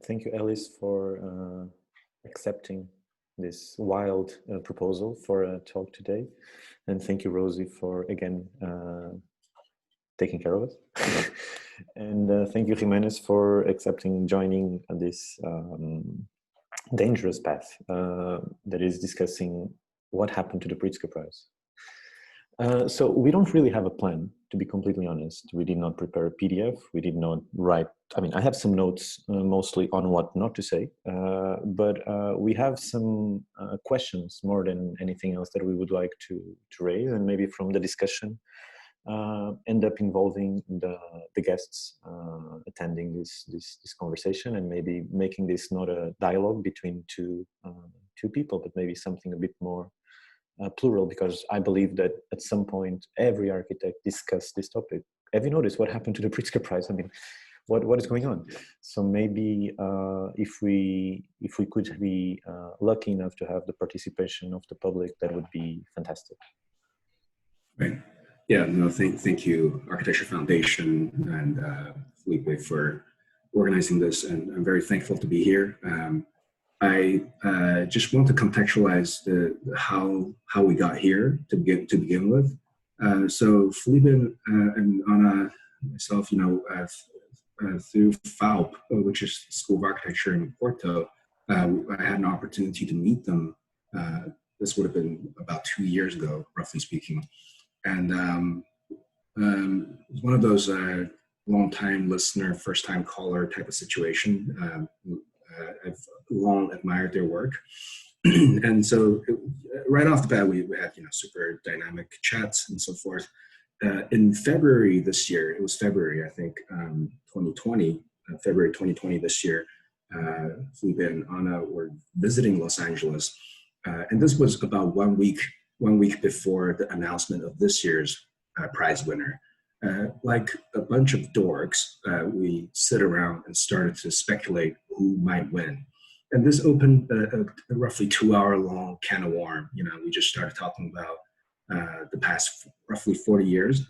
Thank you, Alice, for accepting this wild proposal for a talk today. And thank you, Rosie, for, again, taking care of us. And thank you, Jimenez, for accepting joining this dangerous path that is discussing what happened to the Pritzker Prize. So we don't really have a plan, to be completely honest. We did not prepare a PDF. We did not write. I mean, I have some notes mostly on what not to say, but we have some questions more than anything else that we would like to raise, and maybe from the discussion end up involving the guests attending this conversation, and maybe making this not a dialogue between two people, but maybe something a bit more plural, because I believe that at some point every architect discussed this topic. Have you noticed what happened to the Pritzker Prize? I mean, what is going on? So maybe if we could be lucky enough to have the participation of the public, that would be fantastic. Right. Yeah. No. Thank you, Architecture Foundation and Filipe, for organizing this, and I'm very thankful to be here. I just want to contextualize how we got here to begin with. So Filipe and Anna, myself, through FAUP, which is School of Architecture in Porto, I had an opportunity to meet them. This would have been about 2 years ago, roughly speaking, and it was one of those long-time listener, first-time caller type of situation. I've long admired their work. And so right off the bat, we had, super dynamic chats and so forth. In February this year, it was February, I think, 2020, February 2020 this year, Filipe and Anna were visiting Los Angeles. And this was about 1 week before the announcement of this year's prize winner. Like a bunch of dorks, we sit around and started to speculate who might win. And this opened a roughly 2-hour-long can of worms. We just started talking about the past roughly 40 years,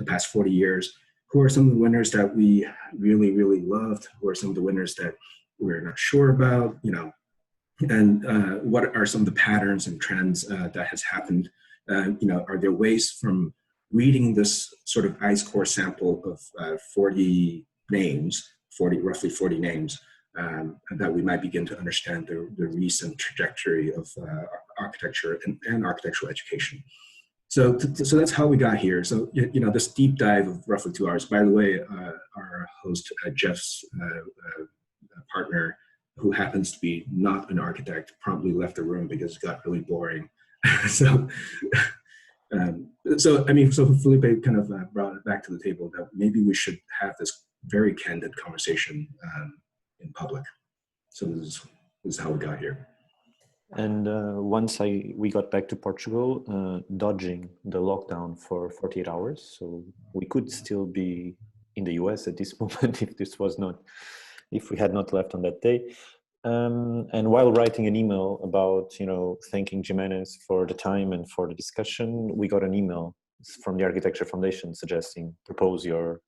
who are some of the winners that we really, really loved, who are some of the winners that we're not sure about, and what are some of the patterns and trends that has happened. Are there ways from reading this sort of ICE core sample of 40 names, roughly 40 names, that we might begin to understand the recent trajectory of architecture and architectural education. So that's how we got here. So, this deep dive of roughly 2 hours. By the way, our host, Jeff's partner, who happens to be not an architect, promptly left the room because it got really boring. So Filipe kind of brought it back to the table that maybe we should have this very candid conversation in public. So this is how we got here. And once we got back to Portugal, dodging the lockdown for 48 hours, so we could still be in the US at this moment if we had not left on that day. And while writing an email about, thanking Jimenez for the time and for the discussion, we got an email from the Architecture Foundation suggesting propose your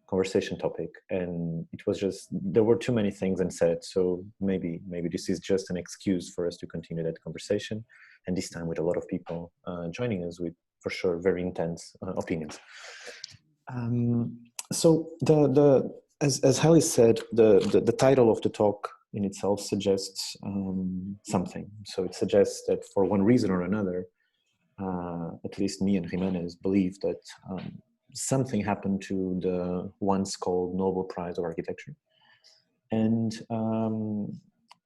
conversation topic. And it was just, there were too many things unsaid. So maybe this is just an excuse for us to continue that conversation. And this time with a lot of people joining us with, for sure, very intense opinions. So as Hallie said, the title of the talk in itself suggests something. So it suggests that for one reason or another, at least me and Jimenez believe that something happened to the once called Nobel Prize of Architecture. And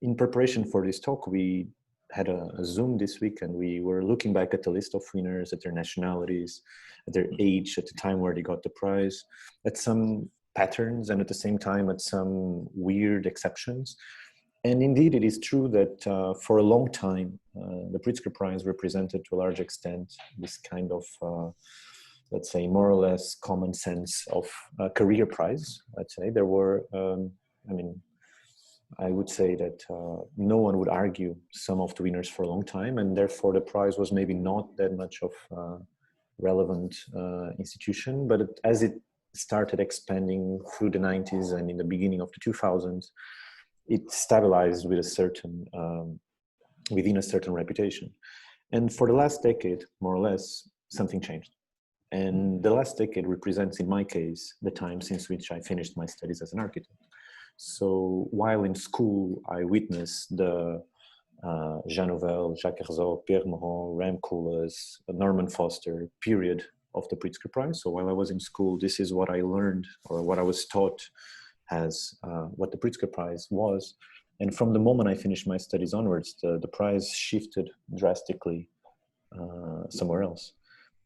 in preparation for this talk, we had a Zoom this week, and we were looking back at the list of winners, at their nationalities, at their age, at the time where they got the prize, at some patterns, and at the same time at some weird exceptions. And indeed, it is true that for a long time, the Pritzker Prize represented to a large extent this kind of, let's say, more or less common sense of a career prize. Let's say there were, I would say that no one would argue some of the winners for a long time, and therefore the prize was maybe not that much of a relevant institution. But as it started expanding through the 90s and in the beginning of the 2000s, it stabilized with a certain, within a certain reputation. And for the last decade, more or less, something changed. And the last decade represents, in my case, the time since which I finished my studies as an architect. So while in school, I witnessed the Jean Nouvel, Jacques Herzog, Pierre Moreau, Ram Koolhaas, Norman Foster period of the Pritzker Prize. So while I was in school, this is what I learned, or what I was taught as what the Pritzker Prize was. And from the moment I finished my studies onwards, the prize shifted drastically somewhere else.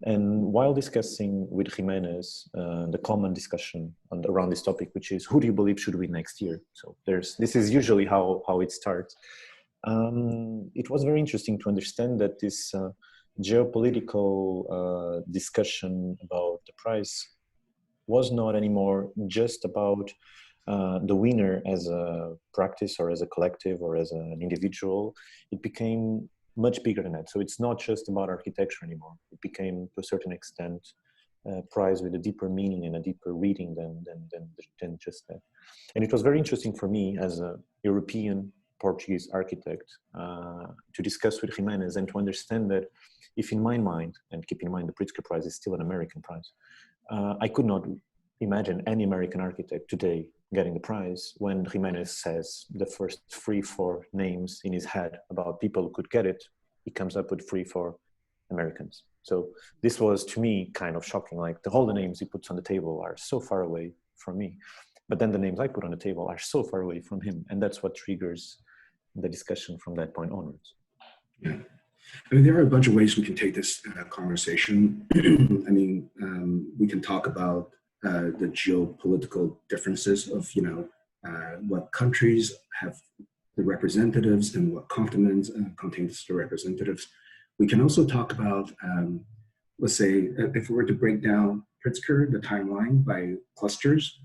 And while discussing with Jimenez, the common discussion around this topic, which is who do you believe should win next year? So this is usually how it starts. It was very interesting to understand that this geopolitical discussion about the prize was not anymore just about the winner as a practice or as a collective or as an individual. It became much bigger than that. So it's not just about architecture anymore. It became, to a certain extent, a prize with a deeper meaning and a deeper reading than just that. And it was very interesting for me as a European Portuguese architect to discuss with Jimenez and to understand that if in my mind, and keep in mind the Pritzker Prize is still an American prize, I could not imagine any American architect today getting the prize when Jimenez says the first 3-4 names in his head about people who could get it, he comes up with 3-4 Americans. So this was, to me, kind of shocking. Like all the names he puts on the table are so far away from me, but then the names I put on the table are so far away from him. And that's what triggers the discussion from that point onwards. Yeah. I mean, there are a bunch of ways we can take this conversation. I mean, we can talk about the geopolitical differences of, what countries have the representatives and what continents contains the representatives. We can also talk about, let's say, if we were to break down Pritzker, the timeline by clusters,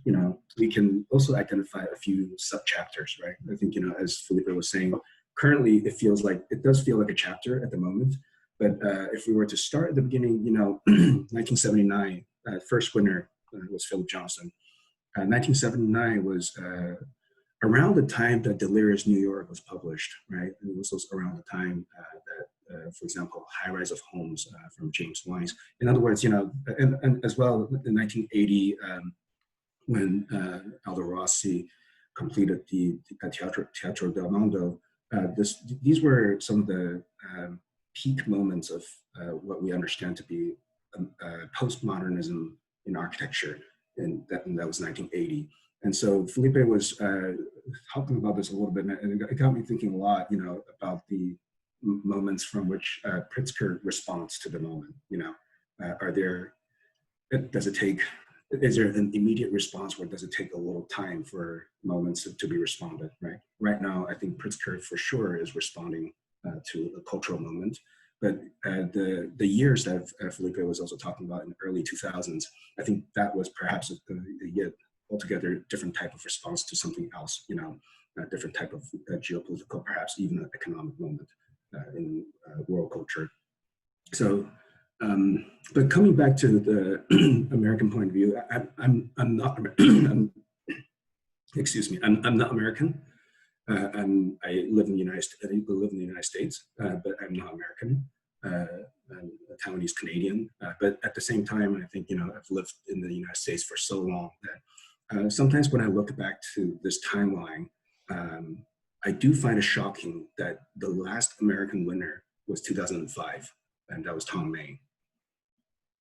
we can also identify a few sub-chapters, right? I think, as Filipe was saying, currently it does feel like a chapter at the moment, but if we were to start at the beginning, 1979, first winner was Philip Johnson. 1979 was around the time that Delirious New York was published, right? And it was also around the time that, for example, High Rise of Homes from James Wise. In other words, and as well in 1980, when Aldo Rossi completed the Teatro del Mondo, these were some of the peak moments of what we understand to be postmodernism in architecture, and that was 1980. And so Filipe was talking about this a little bit, and it got me thinking a lot, about the moments from which Pritzker responds to the moment. Is there an immediate response, or does it take a little time for moments to be responded, right? Right now, I think Pritzker for sure is responding to a cultural moment, but the years that Filipe was also talking about in the early 2000s, I think that was perhaps a yet altogether different type of response to something else, a different type of geopolitical, perhaps even an economic moment in world culture. So, but coming back to the American point of view, I'm not, excuse me, I'm not American. I live in the United States, but I'm not American. I'm a Taiwanese Canadian, but at the same time, I think, I've lived in the United States for so long that sometimes when I look back to this timeline, I do find it shocking that the last American winner was 2005, and that was Tom Mayne.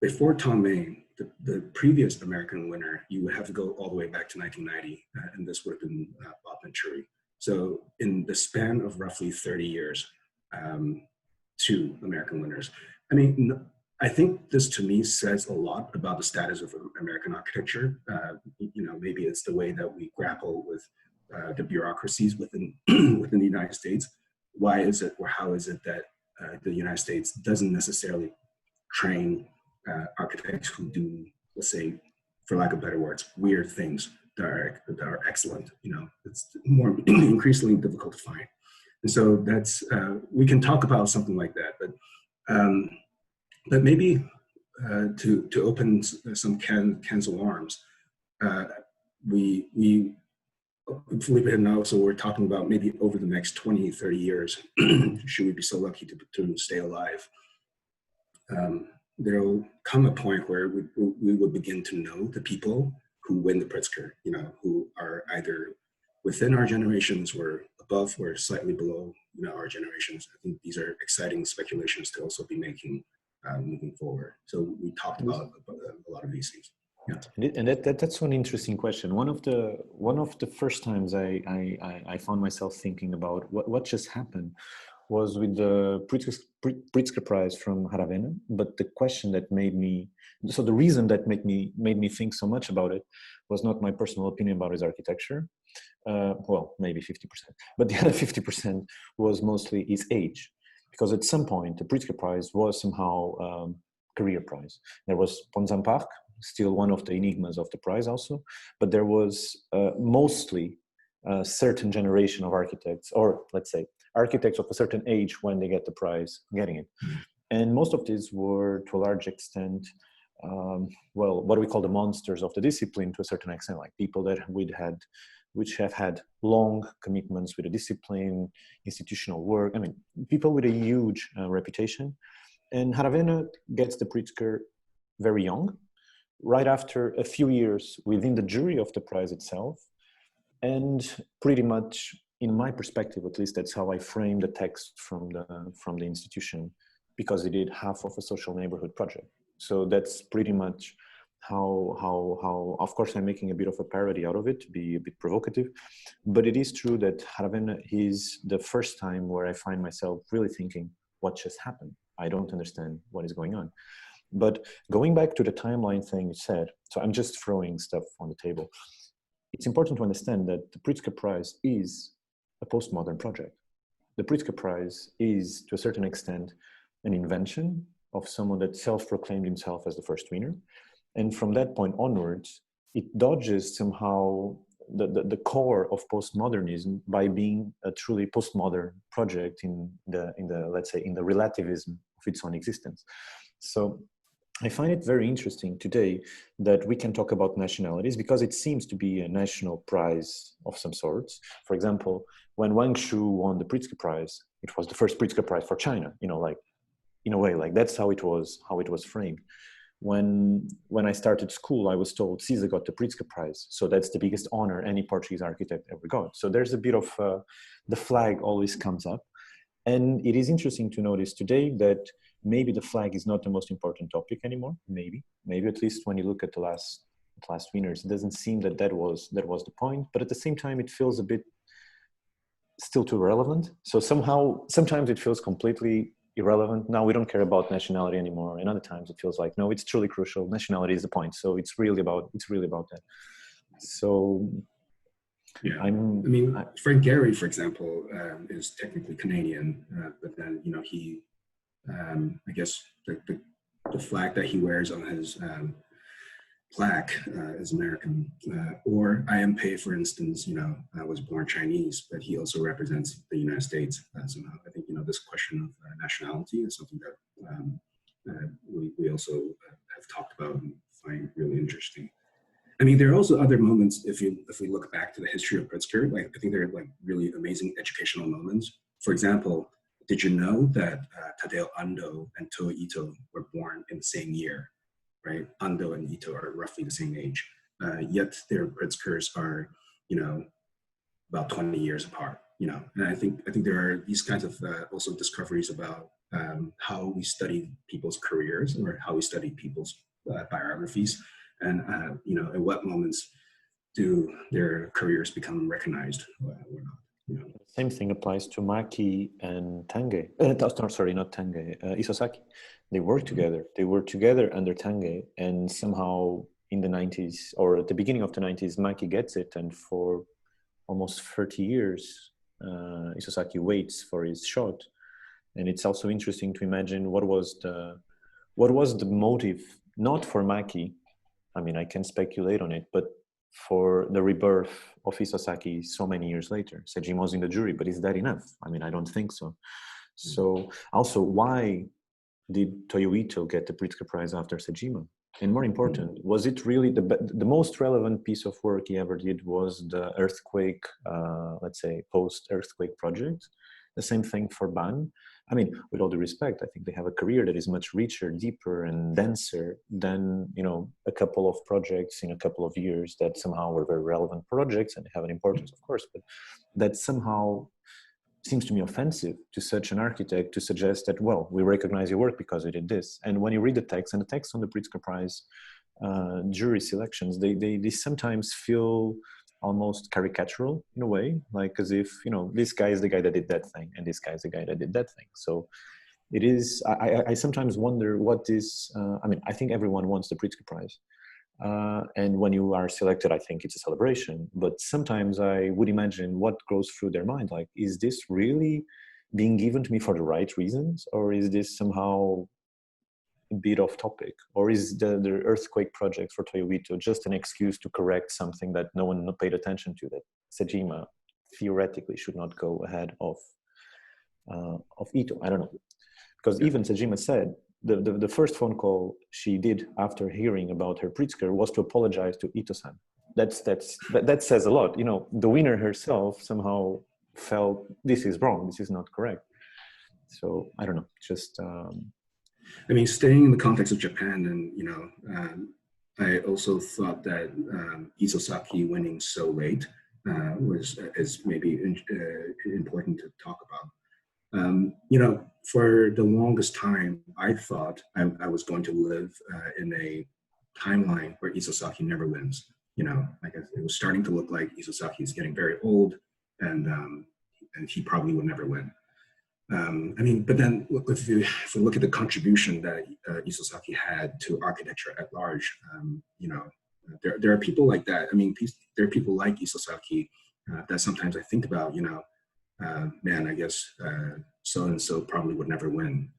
Before Tom Mayne, the previous American winner, you would have to go all the way back to 1990, and this would have been Bob Venturi. So in the span of roughly 30 years, 2 American winners. I mean, I think this to me says a lot about the status of American architecture. Maybe it's the way that we grapple with the bureaucracies within within the United States. Why is it, or how is it that the United States doesn't necessarily train architects who do, let's say, for lack of better words, weird things that are excellent? It's more increasingly difficult to find. And so that's, we can talk about something like that, but maybe to open some cans of worms, we Felipe had know, so we're talking about maybe over the next 20, 30 years, should we be so lucky to stay alive, there'll come a point where we will begin to know the people who win the Pritzker, who are either within our generations or above or slightly below, our generations. I think these are exciting speculations to also be making moving forward. So we talked about a lot of these things. Yeah. And that's one interesting question. One of the first times I found myself thinking about what just happened was with the Pritzker Prize from Haravena. But the question that the reason that made me think so much about it was not my personal opinion about his architecture. Well, maybe 50%, but the other 50% was mostly his age, because at some point the Pritzker Prize was somehow career prize. There was Ponzan-Park, still one of the enigmas of the prize also, but there was mostly a certain generation of architects, or let's say architects of a certain age when they get the prize getting it. And most of these were to a large extent, what we call the monsters of the discipline to a certain extent, like people which have had long commitments with the discipline, institutional work. I mean, people with a huge reputation. And Haravena gets the Pritzker very young, right after a few years within the jury of the prize itself. And pretty much, in my perspective, at least, that's how I frame the text from the institution, because it did half of a social neighborhood project. So that's pretty much how of course I'm making a bit of a parody out of it to be a bit provocative, but it is true that Haravena is the first time where I find myself really thinking, what just happened? I don't understand what is going on. But going back to the timeline thing you said, so I'm just throwing stuff on the table. It's important to understand that the Pritzker Prize is a postmodern project. The Pritzker Prize is, to a certain extent, an invention of someone that self-proclaimed himself as the first winner. And from that point onwards, it dodges somehow the core of postmodernism by being a truly postmodern project in the let's say in the relativism of its own existence. So I find it very interesting today that we can talk about nationalities, because it seems to be a national prize of some sorts. For example, when Wang Shu won the Pritzker Prize, it was the first Pritzker Prize for China, like in a way, like that's how it was framed. When I started school, I was told Caesar got the Pritzker Prize, so that's the biggest honor any Portuguese architect ever got. So there's a bit of the flag always comes up. And it is interesting to notice today that maybe the flag is not the most important topic anymore. Maybe at least when you look at the last winners, it doesn't seem that was the point. But at the same time, it feels a bit still too relevant. So sometimes it feels completely irrelevant. Now we don't care about nationality anymore. And other times it feels like, no, it's truly crucial. Nationality is the point. So it's really about that. So yeah, Frank Gehry, for example, is technically Canadian, but then he, I guess the flag that he wears on his plaque is American. Or IMP, for instance, was born Chinese, but he also represents the United States somehow. I think this question of nationality is something that we also have talked about and find really interesting. I mean, there are also other moments, if we look back to the history of Pritzker, like I think there are like really amazing educational moments. For example, did you know that Tadao Ando and Toa Ito were born in the same year, right? Ando and Ito are roughly the same age, yet their Pritzkers are, about 20 years apart, And I think there are these kinds of also discoveries about how we study people's careers or how we study people's biographies. And, at what moments do their careers become recognized or not? Same thing applies to Maki and Tange. Sorry, not Tange, Isozaki. They worked together. They were together under Tange, and somehow in the 90s or at the beginning of the 90s, Maki gets it. And for almost 30 years, Isozaki waits for his shot. And it's also interesting to imagine what was the motive, not for Maki. I mean, I can speculate on it, but for the rebirth of Isozaki so many years later. Sejima was in the jury, but is that enough? I mean, I don't think so. So also, why did Toyo Ito get the Pritzker Prize after Sejima? And more important, was it really the most relevant piece of work he ever did was the earthquake, let's say, post-earthquake project? The same thing for Ban. I mean, with all due respect, I think they have a career that is much richer, deeper, and denser than, you know, a couple of projects in a couple of years that somehow were very relevant projects and have an importance, of course, but that somehow seems to me offensive to such an architect to suggest that, well, we recognize your work because you did this. And when you read the text, and the text on the Pritzker Prize jury selections, they sometimes feel almost caricatural in a way, like as if, you know, this guy is the guy that did that thing, and this guy is the guy that did that thing. So it is, I sometimes wonder what is, I mean, I think everyone wants the Pritzker Prize. And when you are selected, I think it's a celebration. But sometimes I would imagine what goes through their mind. Like, is this really being given to me for the right reasons? Or is this somehow a bit off topic? Or is the earthquake project for Toyo Ito just an excuse to correct something that no one paid attention to, that Sejima theoretically should not go ahead of Ito? I don't know. Because even Sejima said, the first phone call she did after hearing about her Pritzker was to apologize to Ito-san. That says a lot. You know, the winner herself somehow felt this is wrong, this is not correct. So I don't know, just. I mean, staying in the context of Japan, and you know, I also thought that Isozaki winning so late is maybe important to talk about. You know, for the longest time, I thought I was going to live in a timeline where Isozaki never wins. You know, like it was starting to look like Isozaki is getting very old, and he probably would never win. I mean, but then if we look at the contribution that Isozaki had to architecture at large, you know, there are people like that. I mean, there are people like Isozaki that sometimes I think about, you know, man, I guess so-and-so probably would never win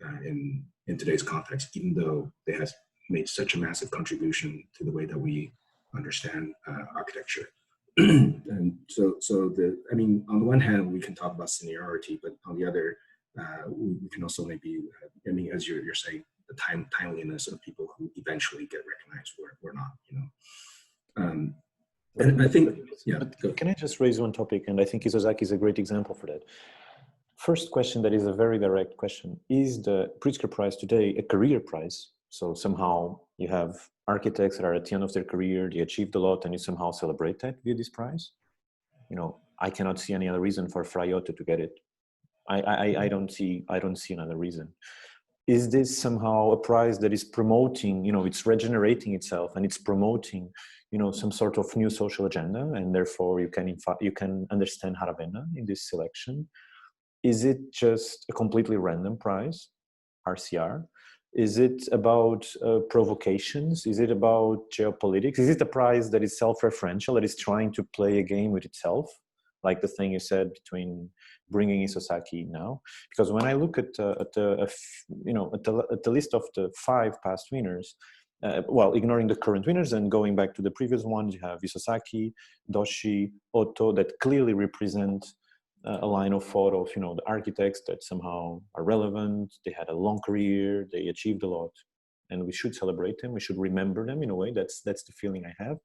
in today's context, even though they have made such a massive contribution to the way that we understand architecture. And so I mean, on the one hand, we can talk about seniority, but on the other, we can also maybe, I mean, as you're saying, the timeliness of people who eventually get recognized or not, you know. And I think, yeah. Can I just raise one topic? And I think Isozaki is a great example for that. First question, that is a very direct question. Is the Pritzker Prize today a career prize? So somehow you have architects that are at the end of their career, they achieved a lot, and you somehow celebrate that via this prize? You know, I cannot see any other reason for Fraiotto to get it. I don't see another reason. Is this somehow a prize that is promoting, you know, it's regenerating itself and it's promoting, you know, some sort of new social agenda, and therefore you can understand Haravena in this selection? Is it just a completely random prize, RCR? Is it about provocations? Is it about geopolitics? Is it a prize that is self-referential, that is trying to play a game with itself? Like the thing you said between bringing Isozaki now, because when I look at the list of the 5 past winners, well, ignoring the current winners and going back to the previous ones, you have Isozaki, Doshi, Otto, that clearly represent a line of thought of, you know, the architects that somehow are relevant. They had a long career, they achieved a lot, and we should celebrate them. We should remember them in a way. That's the feeling I have.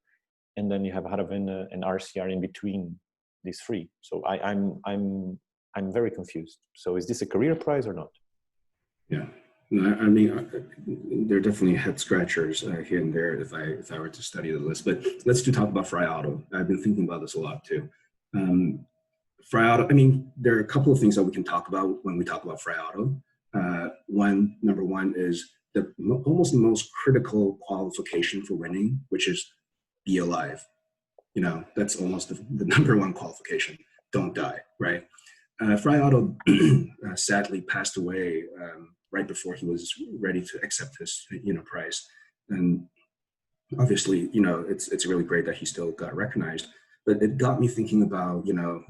And then you have Haravena and RCR in between these 3. So I'm very confused. So is this a career prize or not? Yeah, no, I mean, there are definitely head scratchers here and there if I were to study the list. But let's talk about Fraiotto. I've been thinking about this a lot too. Fraiotto, I mean, there are a couple of things that we can talk about when we talk about Fraiotto. Number one is almost the most critical qualification for winning, which is be alive. You know, that's almost the number one qualification. Don't die, right? Fraiotto sadly passed away right before he was ready to accept this, you know, prize. And obviously, you know, it's really great that he still got recognized. But it got me thinking about, you know,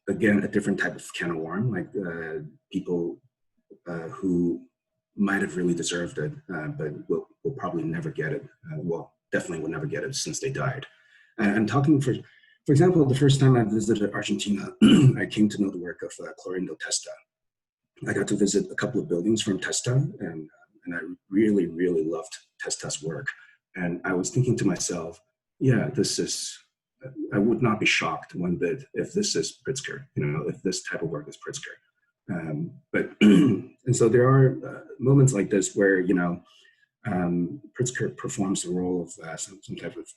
again, a different type of can of worm, like people who might have really deserved it, but will probably never get it. Well, definitely will never get it since they died. I'm talking for example, the first time I visited Argentina, I came to know the work of Clorindo Testa. I got to visit a couple of buildings from Testa, and and I really, really loved Test's work. And I was thinking to myself, yeah, I would not be shocked one bit if this is Pritzker, if this type of work is Pritzker. But and so there are moments like this where, Pritzker performs the role of some type of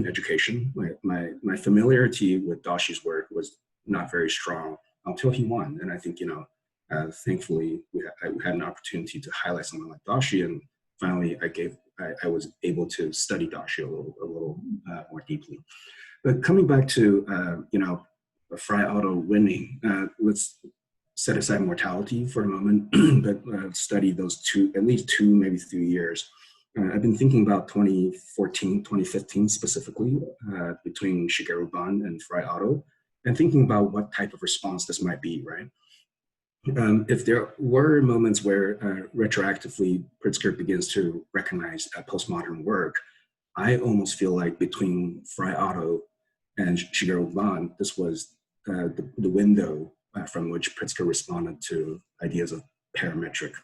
education. My familiarity with Daxi's work was not very strong until he won. And I think, thankfully, I had an opportunity to highlight someone like Daxi, and finally I was able to study Daxi a little more deeply. But coming back to, Frei Otto winning, let's set aside mortality for a moment, but study those at least two, maybe 3 years. I've been thinking about 2014, 2015 specifically, between Shigeru Ban and Frei Otto, and thinking about what type of response this might be, right? If there were moments where retroactively Pritzker begins to recognize postmodern work, I almost feel like between Frei Otto and Shigeru Ban, this was the window from which Pritzker responded to ideas of parametric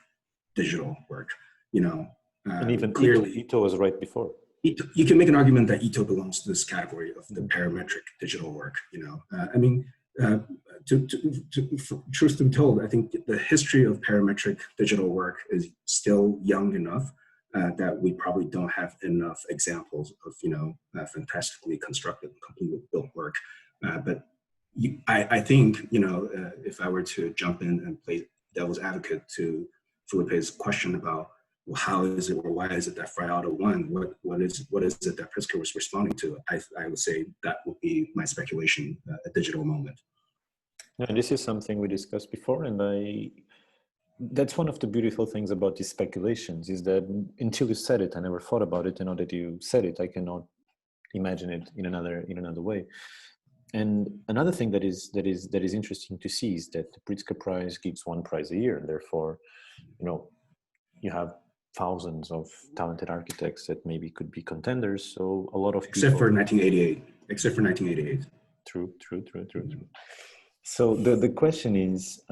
digital work. And even clearly, Ito was right before. You can make an argument that Ito belongs to this category of the parametric digital work. Truth to be told, I think the history of parametric digital work is still young enough that we probably don't have enough examples of fantastically constructed, completely built work. But I think if I were to jump in and play devil's advocate to Filipe's question about, well, how is it or why is it that Frei Otto won? What is it that Pritzker was responding to? I would say that would be my speculation, a digital moment. And this is something we discussed before, and that's one of the beautiful things about these speculations, is that until you said it, I never thought about it, and now that you said it, I cannot imagine it in another way. And another thing that is interesting to see is that the Pritzker Prize gives one prize a year, and therefore, you have thousands of talented architects that maybe could be contenders. So a lot of except for 1988. True. So the question is,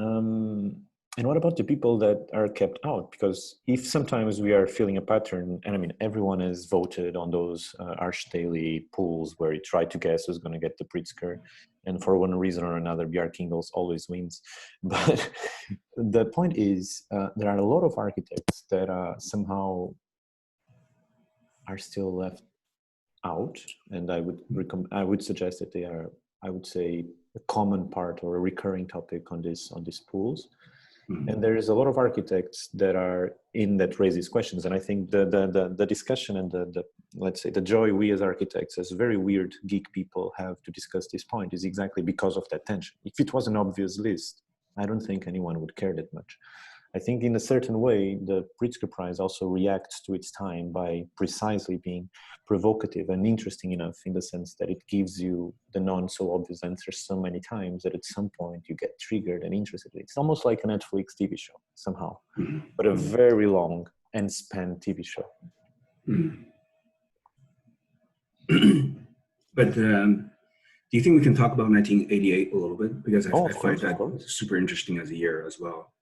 and what about the people that are kept out? Because if sometimes we are feeling a pattern, and I mean, everyone has voted on those Arch Daily polls where you try to guess who's going to get the Pritzker, and for one reason or another, BR Kindles always wins. But the point is, there are a lot of architects that somehow are still left out, and I would suggest that they are, I would say, a common part or a recurring topic on these pools. Mm-hmm. And there is a lot of architects that are in that raise these questions. And I think the discussion and the let's say the joy we as architects, as very weird geek people, have to discuss this point is exactly because of that tension. If it was an obvious list, I don't think anyone would care that much. I think in a certain way, the Pritzker Prize also reacts to its time by precisely being provocative and interesting enough, in the sense that it gives you the non-so-obvious answers so many times that at some point you get triggered and interested. It's almost like a Netflix TV show somehow, but a very long and spent TV show. But do you think we can talk about 1988 a little bit? Because I find that super interesting as a year as well.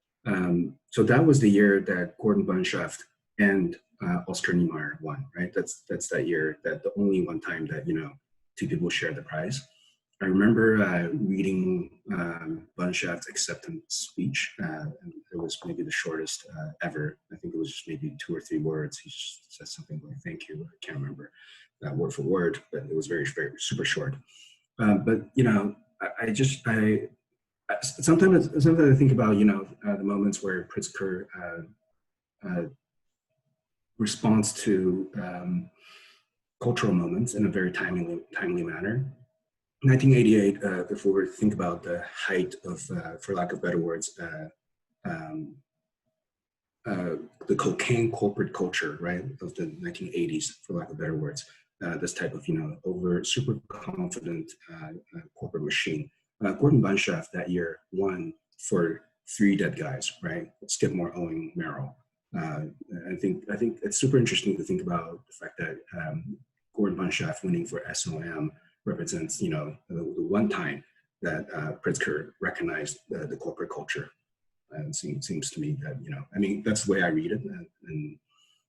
So that was the year that Gordon Bunshaft and Oscar Niemeyer won, right? That's that year, that the only one time that, two people shared the prize. I remember reading Bunshaft's acceptance speech, and it was maybe the shortest ever. I think it was just maybe 2 or 3 words. He just said something like, "Thank you." I can't remember word for word, but it was very, very super short. But, sometimes I think about, the moments where Pritzker responds to cultural moments in a very timely manner. 1988, if we were to think about the height of, for lack of better words, the cocaine corporate culture, right, of the 1980s, for lack of better words, this type of, super confident corporate machine. Gordon Bunshaft that year won for 3 dead guys, right? Skidmore, Owing, Merrill. I think it's super interesting to think about the fact that Gordon Bunshaft winning for SOM represents, the one time that Pritzker recognized the corporate culture. And seems to me that, I mean, that's the way I read it.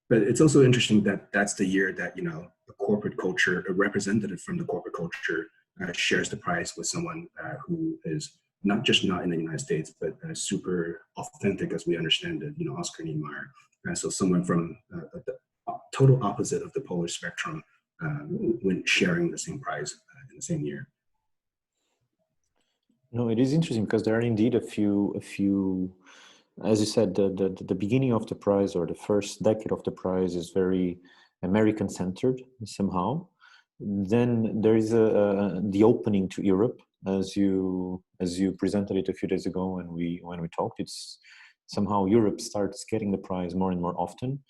But it's also interesting that that's the year that, the corporate culture, a representative from the corporate culture shares the prize with someone who is not in the United States, but super authentic as we understand it, Oscar Niemeyer. So someone from the total opposite of the polar spectrum when sharing the same prize in the same year. No, it is interesting because there are indeed a few, as you said, the beginning of the prize or the first decade of the prize is very American centered somehow. Then there is the opening to Europe, as you presented it a few days ago when we talked. It's somehow Europe starts getting the prize more and more often.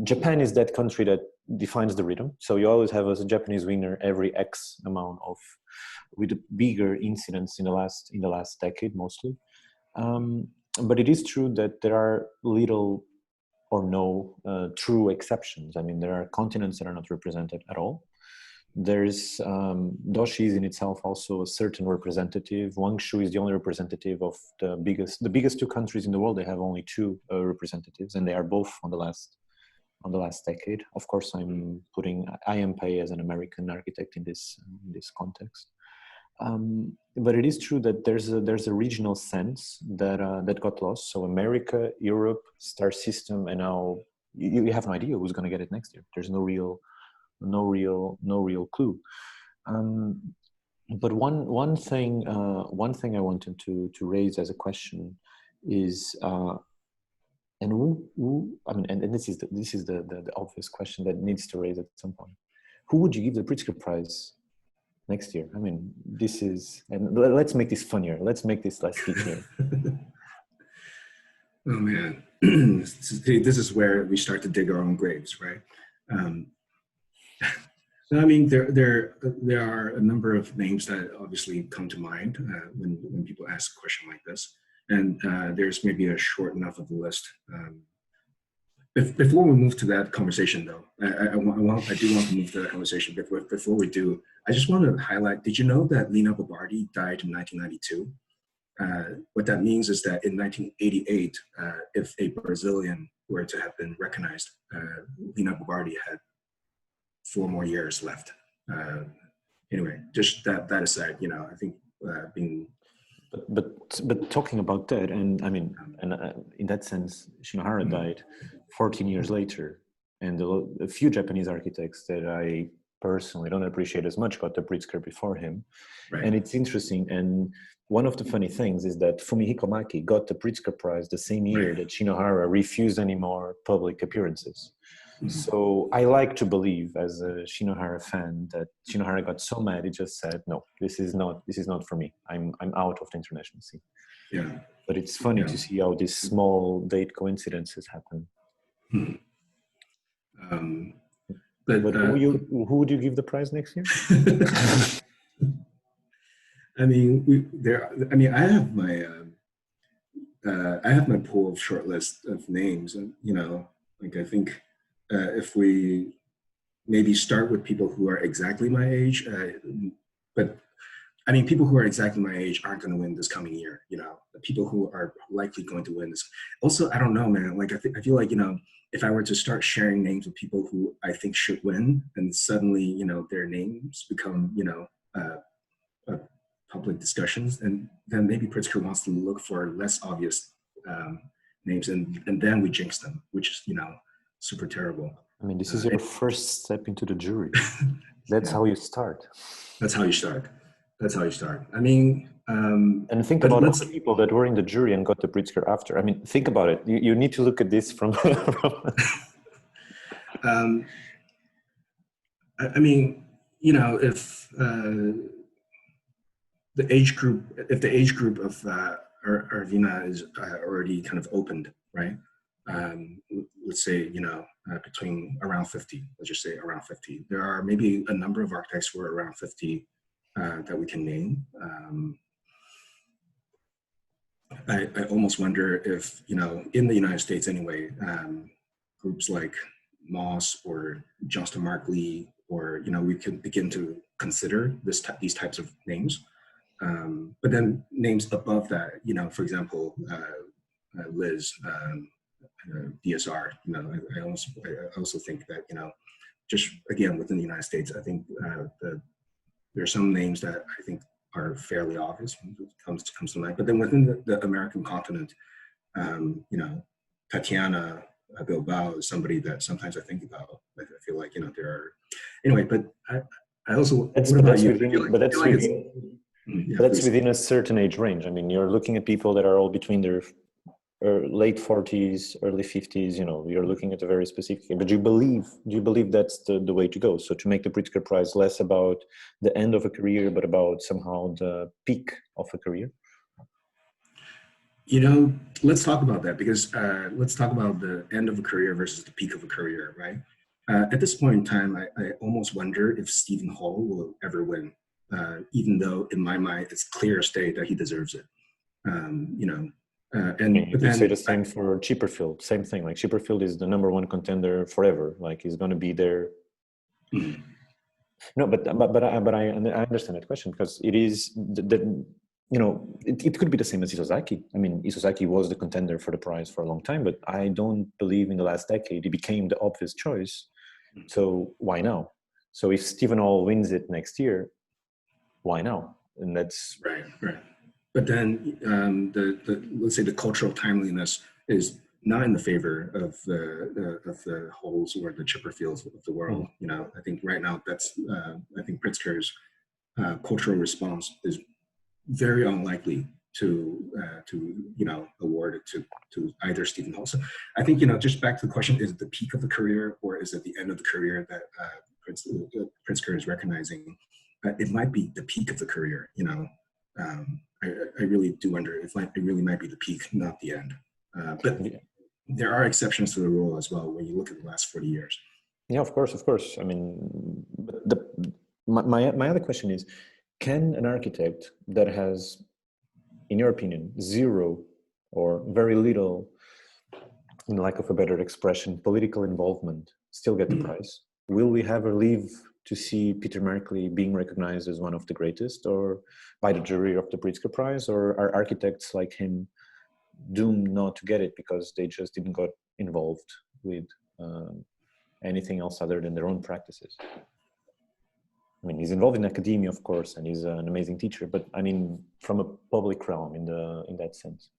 Japan is that country that defines the rhythm. So you always have a Japanese winner every X amount of, with bigger incidents in the last decade mostly. But it is true that there are little or no true exceptions. I mean, there are continents that are not represented at all. There's Doshi is in itself also a certain representative. Wangshu is the only representative of the biggest two countries in the world. They have only two representatives, and they are both on the last decade. Of course, I'm putting Pei as an American architect in this context. But it is true that there's a regional sense that got lost. So America, Europe, star system, and now you have no idea who's going to get it next year. There's no real clue. But one thing I wanted to raise as a question is, and who I mean, and this is the obvious question that needs to raise at some point. Who would you give the Pritzker Prize next year? I mean, this is, and let's make this funnier. Let's make this less heated. Oh man, this is where we start to dig our own graves, right? I mean, there are a number of names that obviously come to mind when people ask a question like this, and there's maybe a short enough of a list. Before we move to that conversation, though, I do want to move to that conversation. Before we do, I just want to highlight: did you know that Lina Bobardi died in 1992? What that means is that in 1988, if a Brazilian were to have been recognized, Lina Bobardi had 4 more years left. Anyway, just that aside, I think being. But talking about that, and I mean, and in that sense, Shinohara died 14 years later, and a few Japanese architects that I personally don't appreciate as much got the Pritzker before him. Right. And it's interesting. And one of the funny things is that Fumihiko Maki got the Pritzker Prize the same year that Shinohara refused any more public appearances. So I like to believe, as a Shinohara fan, that Shinohara got so mad he just said, "No, this is not for me. I'm out of the international scene." Yeah. But it's funny to see how these small date coincidences happen. But who would you give the prize next year? I mean, I have my pool of short list of names, and I think if we maybe start with people who are exactly my age, but I mean, people who are exactly my age aren't going to win this coming year. The people who are likely going to win this. Also, I don't know, man. Like I feel like if I were to start sharing names of people who I think should win, and suddenly their names become public discussions, and then maybe Pritzker wants to look for less obvious names, and then we jinx them, which is super terrible. I mean, this is your first step into the jury. That's how you start. That's how you start. I mean, and think about all the people that were in the jury and got the Pritzker after. I mean, think about it. You need to look at this from. I mean, if the age group of Arvina is already kind of opened, right? Let's say, between around 50, let's just say around 50. There are maybe a number of architects who are around 50 that we can name. I almost wonder if, in the United States anyway, groups like Moss or Johnston Markley, or, we can begin to consider these types of names. But then names above that, for example, Liz DSR. I also think that just again within the United States, I think there are some names that I think are fairly obvious when it comes to mind. But then within the American continent, Tatiana Bilbao is somebody that sometimes I think about. Like, I feel like there are anyway. But I also what about you? That's within a certain age range. I mean, you're looking at people that are all between their late 40s, early 50s. You're looking at a very specific. But do you believe that's the way to go? So to make the Pritzker Prize less about the end of a career, but about somehow the peak of a career? Let's talk about that, because let's talk about the end of a career versus the peak of a career, right? At this point in time, I almost wonder if Stephen Hall will ever win, even though in my mind it's clear as day that he deserves it. You could say the same for Chipperfield. Same thing. Like Chipperfield is the #1 contender forever. Like he's going to be there. Mm-hmm. No, but I understand that question, because it is it could be the same as Isozaki. I mean, Isozaki was the contender for the prize for a long time, but I don't believe in the last decade it became the obvious choice. So why now? So if Stephen Hall wins it next year, why now? And that's right. But then let's say the cultural timeliness is not in the favor of the Halls or the Chipperfields of the world. Mm-hmm. I think right now that's I think Pritzker's cultural response is very unlikely to award it to either Stephen Hall. So I think just back to the question: is it the peak of the career or is it the end of the career that Pritzker is recognizing? It might be the peak of the career. I really do wonder if it really might be the peak, not the end. But there are exceptions to the rule as well when you look at the last 40 years. Yeah, of course. I mean, my other question is, can an architect that has, in your opinion, zero or very little, in lack of a better expression, political involvement, still get the prize? Will we ever live to see Peter Merkley being recognized as one of the greatest, or by the jury of the Pritzker Prize, or are architects like him doomed not to get it because they just didn't got involved with anything else other than their own practices? I mean, he's involved in academia, of course, and he's an amazing teacher, but I mean, from a public realm in that sense.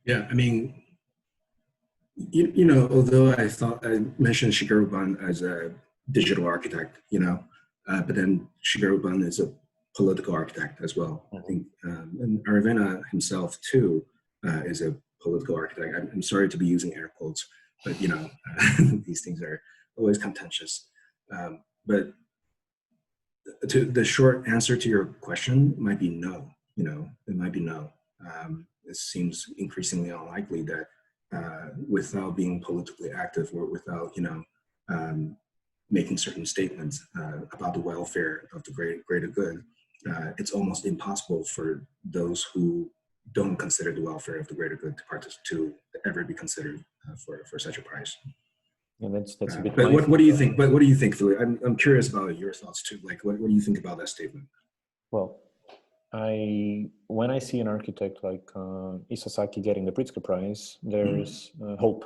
Yeah, I mean, although I mentioned Shigeru Ban as a digital architect, but then Shigeru Ban is a political architect as well. I think, and Aravena himself too is a political architect. I'm sorry to be using air quotes, but these things are always contentious. But the short answer to your question might be no. It might be no. It seems increasingly unlikely that without being politically active or without making certain statements about the welfare of the greater good, it's almost impossible for those who don't consider the welfare of the greater good to ever be considered for such a prize. Yeah, that's a bit. But what do you think? But what do you think, Filipe? I'm curious about your thoughts too. Like, what do you think about that statement? Well, when I see an architect like Isozaki getting the Pritzker Prize, there's hope,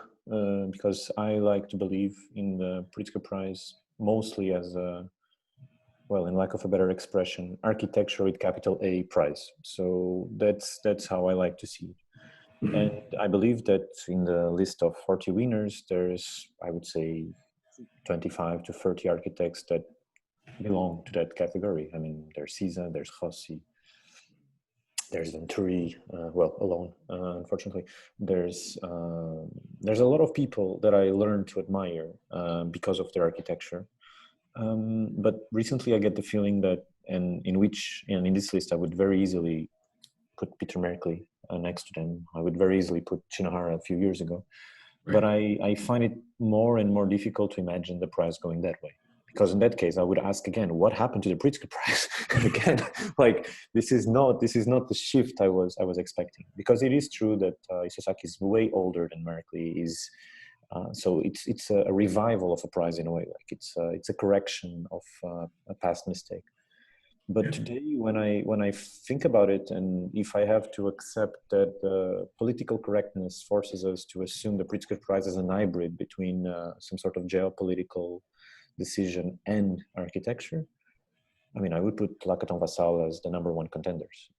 because I like to believe in the Pritzker Prize mostly as a, well, in lack of a better expression, architecture with capital A prize. So that's how I like to see it. And I believe that in the list of 40 winners, there's, I would say, 25 to 30 architects that belong to that category. I mean, there's Cisa, there's Rossi, there's Venturi, alone, unfortunately. There's a lot of people that I learned to admire because of their architecture. But recently I get the feeling that, and in this list, I would very easily put Peter Merkley next to them. I would very easily put Shinohara a few years ago. Right. But I find it more and more difficult to imagine the prize going that way. Because in that case, I would ask again, what happened to the Pritzker Prize? And again, like this is not the shift I was expecting. Because it is true that Isozaki is way older than Merkley is. So it's a revival of a prize in a way. Like it's a correction of a past mistake. But today, when I think about it, and if I have to accept that political correctness forces us to assume the Pritzker Prize as an hybrid between some sort of geopolitical decision and architecture, I mean, I would put Lacaton Vassal as the number one contenders.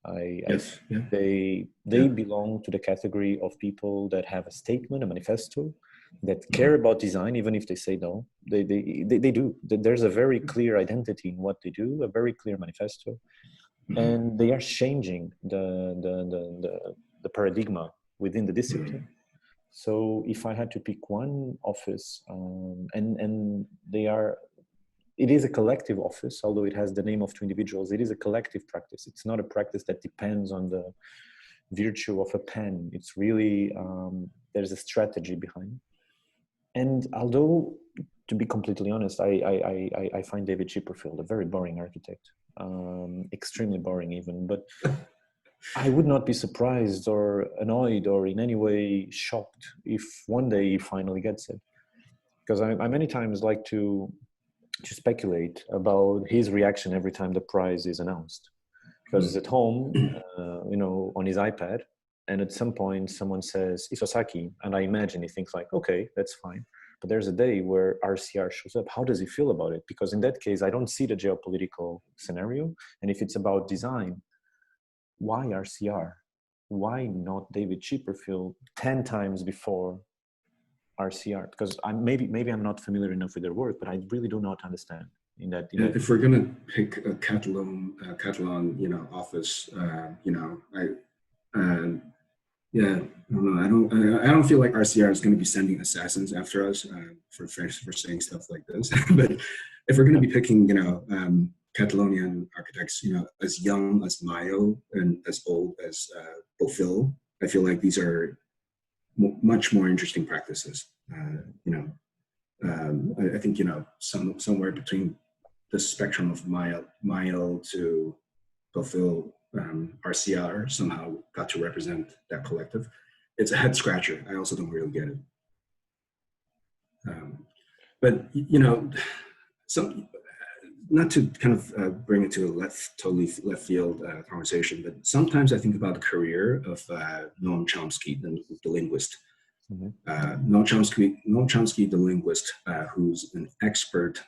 Yes. Yeah. They belong to the category of people that have a statement, a manifesto, that care about design, even if they say no. They do. There's a very clear identity in what they do, a very clear manifesto, and they are changing the paradigm within the discipline. So if I had to pick one office, and they are. It is a collective office, although it has the name of two individuals. It is a collective practice. It's not a practice that depends on the virtue of a pen. It's really, there's a strategy behind it. And although, to be completely honest, I find David Chipperfield a very boring architect, extremely boring even, but I would not be surprised or annoyed or in any way shocked if one day he finally gets it. Because I many times like to speculate about his reaction every time the prize is announced, because he's at home, on his iPad, and at some point someone says Isosaki, and I imagine he thinks like, okay, that's fine. But there's a day where RCR shows up. How does he feel about it? Because in that case, I don't see the geopolitical scenario. And if it's about design, why RCR? Why not David Chipperfield 10 times before RCR? Because maybe I'm not familiar enough with their work, but I really do not understand in that. If we're gonna pick a Catalan, office, I don't feel like RCR is going to be sending assassins after us for saying stuff like this. But if we're going to be picking, Catalonian architects, as young as Mayo and as old as Bofill, I feel like these are much more interesting practices. I think somewhere between the spectrum of Mayo to Bofill, RCR somehow got to represent that collective. It's a head scratcher. I also don't really get it. But not to kind of bring it to a totally left field conversation, but sometimes I think about the career of Noam Chomsky, the linguist. Noam Chomsky, the linguist, who's an expert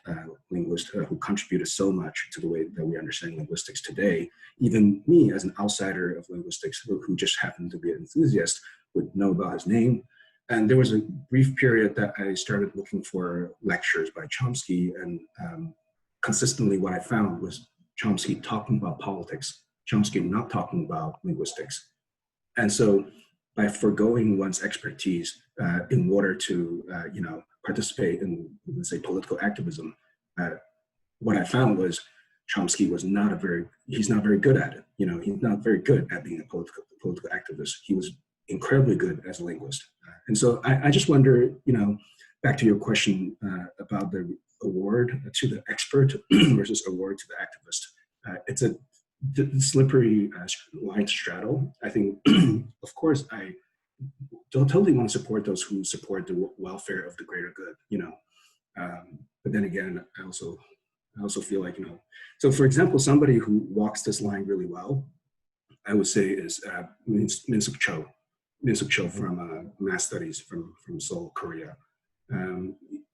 linguist who contributed so much to the way that we understand linguistics today. Even me, as an outsider of linguistics, who just happened to be an enthusiast, would know about his name. And there was a brief period that I started looking for lectures by Chomsky, and consistently what I found was Chomsky talking about politics, Chomsky not talking about linguistics. And so by foregoing one's expertise in order to, participate in, let's say, political activism, what I found was Chomsky he's not very good at it. He's not very good at being a political activist. He was incredibly good as a linguist. And so I just wonder, back to your question about the award to the expert versus award to the activist. It's a slippery line to straddle. I think, of course, I don't totally want to support those who support the welfare of the greater good, but then again, I also feel like, so for example, somebody who walks this line really well, I would say is Min-Suk Cho. Min-Suk Cho from math studies from Seoul, Korea.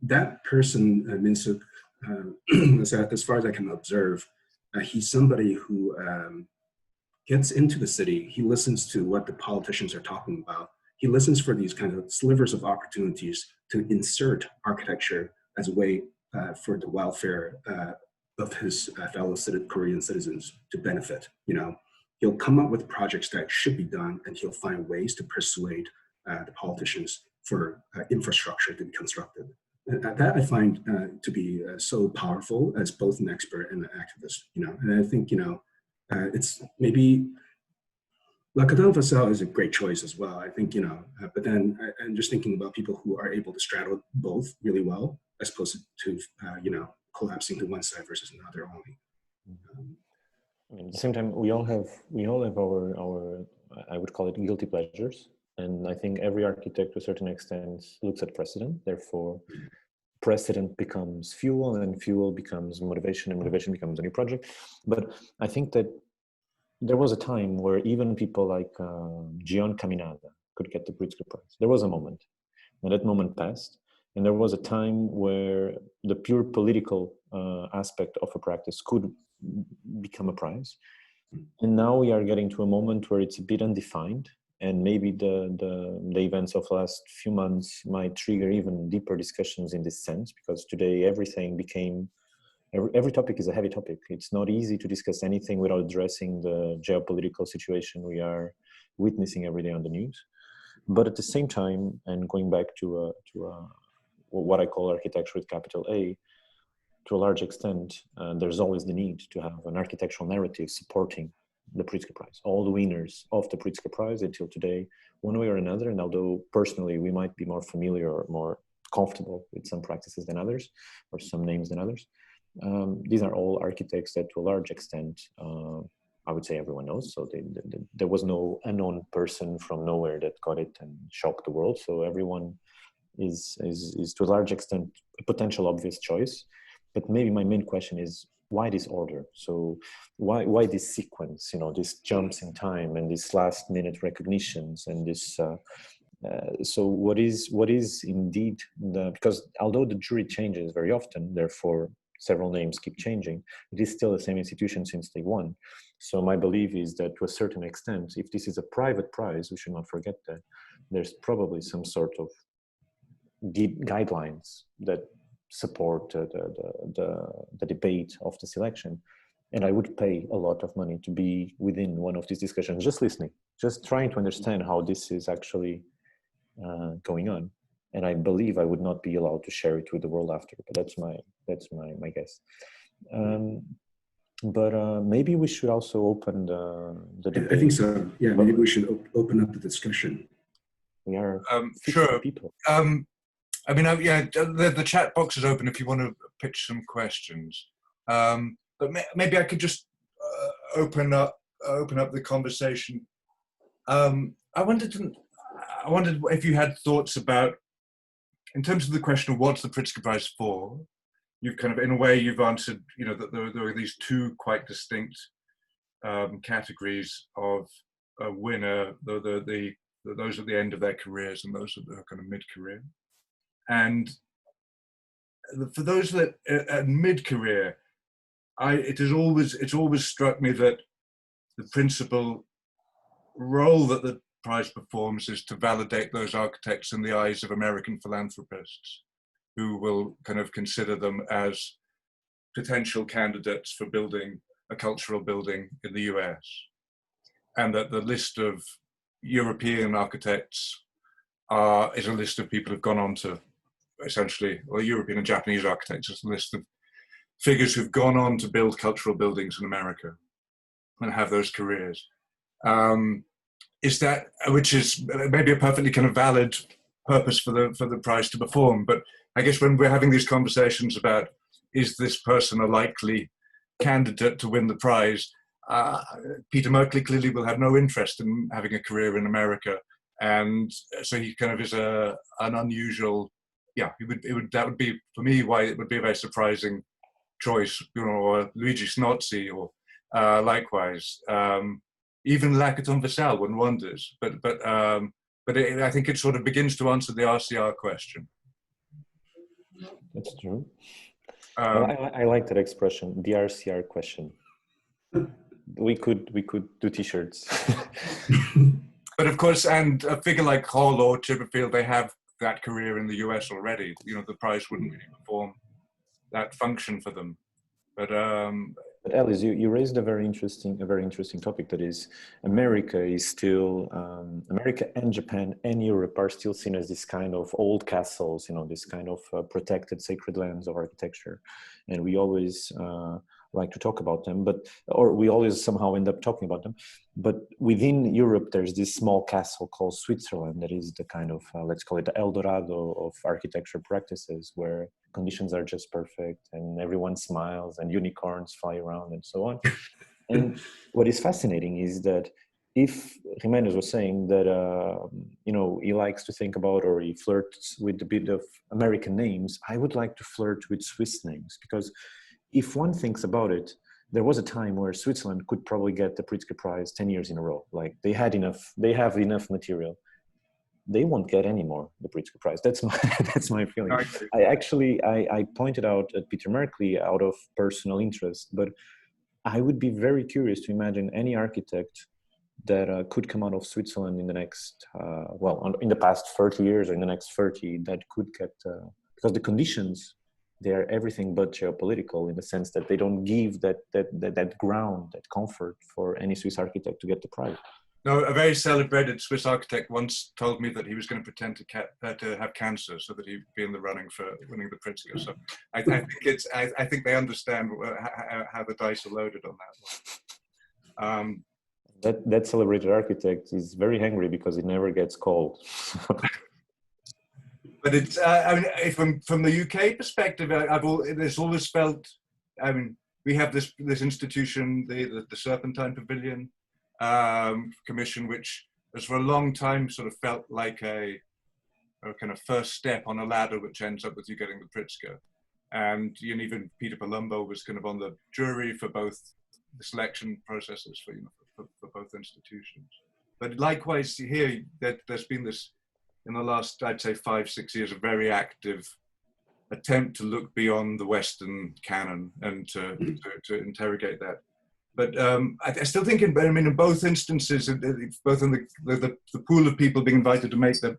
That person, Min-Suk, as far as I can observe, he's somebody who gets into the city. He listens to what the politicians are talking about. He listens for these kind of slivers of opportunities to insert architecture as a way for the welfare of his fellow Korean citizens to benefit. He'll come up with projects that should be done, and he'll find ways to persuade the politicians for infrastructure to be constructed. That I find to be so powerful as both an expert and an activist. And I think it's maybe Lacaton Vassal is a great choice as well. I think but then I'm just thinking about people who are able to straddle both really well, as opposed to collapsing to one side versus another only. I mean, at the same time, we all have our I would call it guilty pleasures, and I think every architect to a certain extent looks at precedent. Therefore, precedent becomes fuel, and fuel becomes motivation, and motivation becomes a new project. But I think that there was a time where even people like Gian Caminada could get the Pritzker Prize. There was a moment, and that moment passed. And there was a time where the pure political aspect of a practice could become a prize. And now we are getting to a moment where it's a bit undefined. And maybe the events of the last few months might trigger even deeper discussions in this sense, because today everything became, every topic is a heavy topic. It's not easy to discuss anything without addressing the geopolitical situation we are witnessing every day on the news. But at the same time, and going back to what I call architecture with capital A, to a large extent, there's always the need to have an architectural narrative supporting the Pritzker Prize. All the winners of the Pritzker Prize until today, one way or another, and although personally we might be more familiar or more comfortable with some practices than others, or some names than others, these are all architects that to a large extent, I would say everyone knows. So there was no unknown person from nowhere that got it and shocked the world. So everyone is to a large extent a potential obvious choice. But maybe my main question is, why this order? So why this sequence, these jumps in time and these last minute recognitions and this, so what is indeed because although the jury changes very often, therefore several names keep changing, it is still the same institution since day one. So my belief is that to a certain extent, if this is a private prize, we should not forget that there's probably some sort of guidelines that support the debate of the selection. And I would pay a lot of money to be within one of these discussions, just listening, just trying to understand how this is actually going on. And I believe I would not be allowed to share it with the world after, but that's my guess. But maybe we should also open the debate. I think so. Yeah, maybe we should open up the discussion. We are sure. people. I mean, yeah, the chat box is open if you want to pitch some questions. But maybe I could just open up the conversation. I wondered if you had thoughts about, in terms of the question of what's the Pritzker Prize for. You've kind of, in a way, you've answered. That there are these two quite distinct categories of a winner: those at the end of their careers and those that are kind of mid-career. And for those that at mid-career, it's always struck me that the principal role that the prize performs is to validate those architects in the eyes of American philanthropists, who will kind of consider them as potential candidates for building a cultural building in the US, and that the list of European architects is a list of people who've gone on to, essentially, or European and Japanese architects, is a list of figures who've gone on to build cultural buildings in America and have those careers. Is that, which is maybe a perfectly kind of valid purpose for the prize to perform, but I guess when we're having these conversations about, is this person a likely candidate to win the prize, Peter Merkley clearly will have no interest in having a career in America, and so he kind of is an unusual. Yeah, that would be, for me, why it would be a very surprising choice, or Luigi Snozzi, or likewise, even Lacaton Vassal, one wonders. But I think it sort of begins to answer the RCR question. That's true. I like that expression, the RCR question. We could do T-shirts. But of course, and a figure like Hall or Chipperfield, they have that career in the US already. The prize wouldn't really perform that function for them. But Alice, you raised a very interesting topic. That is, America is still America and Japan and Europe are still seen as this kind of old castles, this kind of protected sacred lands of architecture, and we always like to talk about them, or we always somehow end up talking about them. But within Europe, there's this small castle called Switzerland that is the kind of, let's call it the El Dorado of architecture practices, where conditions are just perfect and everyone smiles and unicorns fly around and so on. And what is fascinating is that if Jimenez was saying that, you know, he likes to think about, or he flirts with a bit of American names, I would like to flirt with Swiss names, because if one thinks about it, there was a time where Switzerland could probably get the Pritzker Prize 10 years in a row. Like they have enough material. They won't get any more the Pritzker Prize. That's my that's my feeling. I pointed out at Peter Merkley out of personal interest, but I would be very curious to imagine any architect that could come out of Switzerland in the next, in the past 30 years or in the next 30, that could get, because the conditions, they are everything but geopolitical, in the sense that they don't give that ground, that comfort for any Swiss architect to get the prize. No, a very celebrated Swiss architect once told me that he was going to pretend to have cancer so that he'd be in the running for winning the Pritzker. So I think they understand how the dice are loaded on that one. That celebrated architect is very angry because it never gets called. But it's, I mean, from the UK perspective, there's always felt, I mean, we have this institution, the Serpentine Pavilion Commission, which has for a long time sort of felt like a kind of first step on a ladder, which ends up with you getting the Pritzker. And even Peter Palumbo was kind of on the jury for both the selection processes for both institutions. But likewise here, there's been this, in the last, I'd say 5-6 years, a very active attempt to look beyond the Western canon and to interrogate that. But I still think, in both instances, both in the pool of people being invited to make the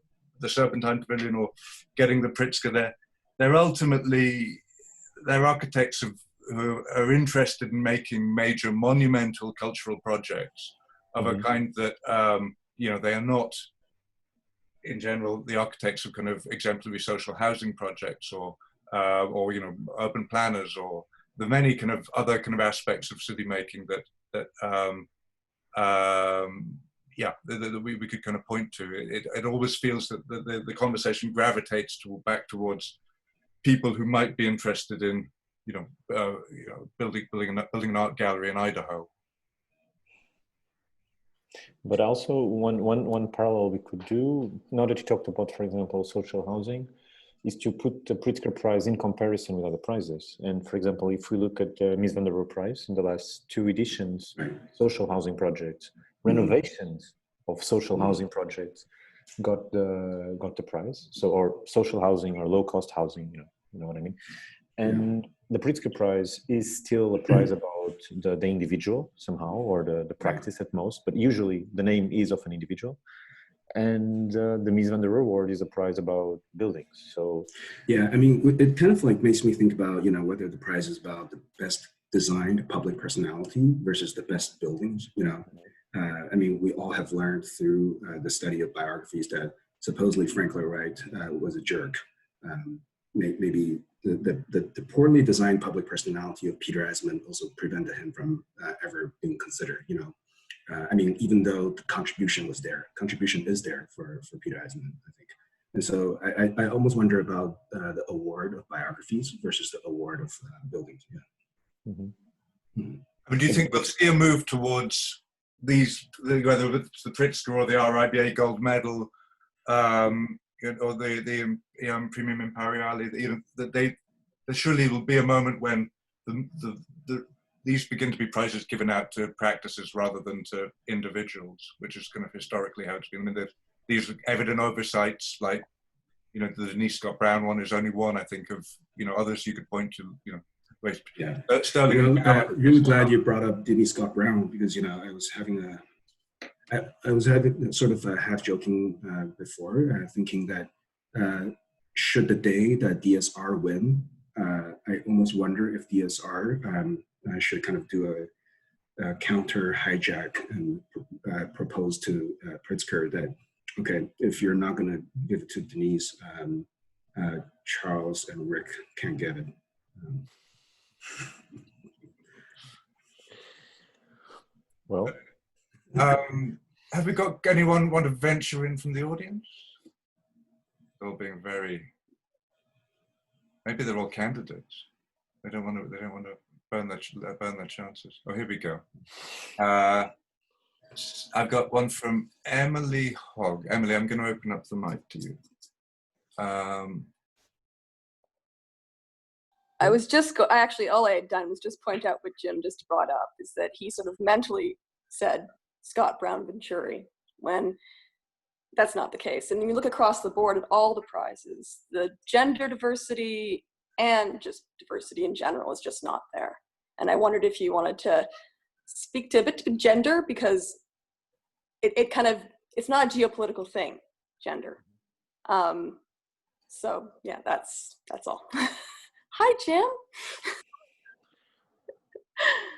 Serpentine Pavilion or getting the Pritzker, they're ultimately, they're architects who are interested in making major monumental cultural projects of a kind that, they are not, in general, the architects of kind of exemplary social housing projects or urban planners, or the many kind of other kind of aspects of city making that we could kind of point to. It always feels that the conversation gravitates back towards people who might be interested in building an art gallery in Idaho. But also one parallel we could do, now that you talked about, for example, social housing, is to put the Pritzker Prize in comparison with other prizes. And for example, if we look at the Mies van der Rohe Prize in the last 2 editions, social housing projects, renovations of social housing projects got the prize. So, or social housing or low cost housing, you know what I mean? And the Pritzker Prize is still a prize about the individual somehow, or the practice at most, but usually the name is of an individual. And the Mies van der Rohe Award is a prize about buildings. So yeah, I mean, it kind of like makes me think about, whether the prize is about the best designed public personality versus the best buildings. I mean, we all have learned through the study of biographies that supposedly Frank Lloyd Wright was a jerk. Maybe the poorly designed public personality of Peter Eisman also prevented him from ever being considered. I mean, even though the contribution is there for Peter Eisman, I think. And so I almost wonder about the award of biographies versus the award of buildings. Yeah. But do you think we'll see a move towards these, whether it's the Pritzker or the RIBA gold medal, or the Premium Imperiale, that there surely will be a moment when these begin to be prizes given out to practices rather than to individuals, which is kind of historically how it's been. I mean, these evident oversights, like, the Denise Scott Brown one is only one, I think, of, others you could point to, Sterling. I'm really glad you brought up Denise Scott Brown, because, I was having sort of a half joking before, thinking that should the day that DSR win, I almost wonder if DSR should kind of do a counter hijack and propose to Pritzker that, okay, if you're not going to give it to Denise, Charles and Rick can get it. Well, have we got anyone want to venture in from the audience? They're all being maybe they're all candidates. They don't want to burn their chances. Oh, here we go. I've got one from Emily Hogg. Emily, I'm going to open up the mic to you. I was just, actually, all I had done was just point out what Jim just brought up, is that he sort of mentally said Scott Brown Venturi, when that's not the case. And when you look across the board at all the prizes, the gender diversity and just diversity in general is just not there. And I wondered if you wanted to speak to a bit to gender, because it kind of, it's not a geopolitical thing, gender. So yeah, that's all. Hi, Jim.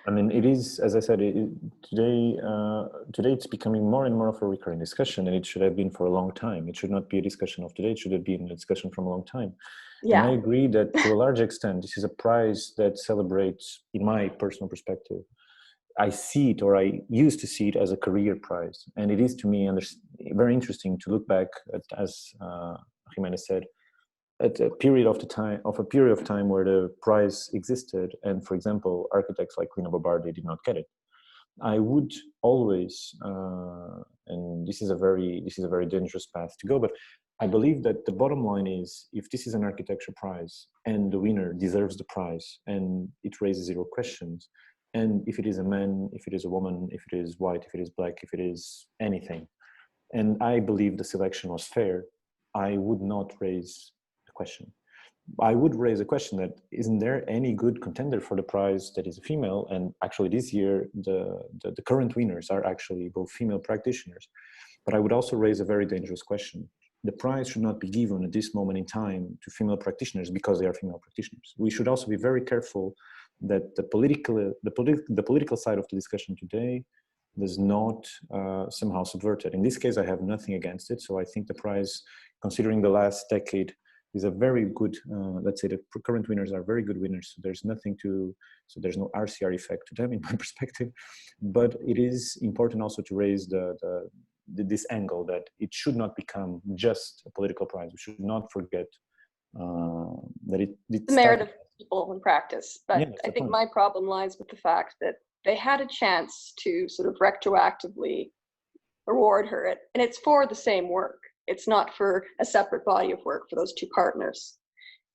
I mean, it is, as I said, today it's becoming more and more of a recurring discussion, and it should have been for a long time. It should not be a discussion of today. It should have been a discussion from a long time. Yeah. And I agree that to a large extent, this is a prize that celebrates, in my personal perspective, I see it, or I used to see it, as a career prize. And it is, to me, very interesting to look back at, as Jimenez said, at a period of time where the prize existed, and for example, architects like Lina Bobardi did not get it. I would always, and this is a very dangerous path to go, but I believe that the bottom line is, if this is an architecture prize and the winner deserves the prize and it raises zero questions, and if it is a man, if it is a woman, if it is white, if it is black, if it is anything, and I believe the selection was fair, I would not raise question. I would raise a question that, isn't there any good contender for the prize that is a female? And actually this year, the current winners are actually both female practitioners. But I would also raise a very dangerous question. The prize should not be given at this moment in time to female practitioners because they are female practitioners. We should also be very careful that the political side of the discussion today does not somehow subvert it. In this case, I have nothing against it. So I think the prize, considering the last decade, is a very good, let's say the current winners are very good winners. So there's there's no RCR effect to them in my perspective. But it is important also to raise this angle that it should not become just a political prize. We should not forget that it's the merit of people in practice. But yeah, I think my problem lies with the fact that they had a chance to sort of retroactively reward her, and it's for the same work. It's not for a separate body of work for those two partners.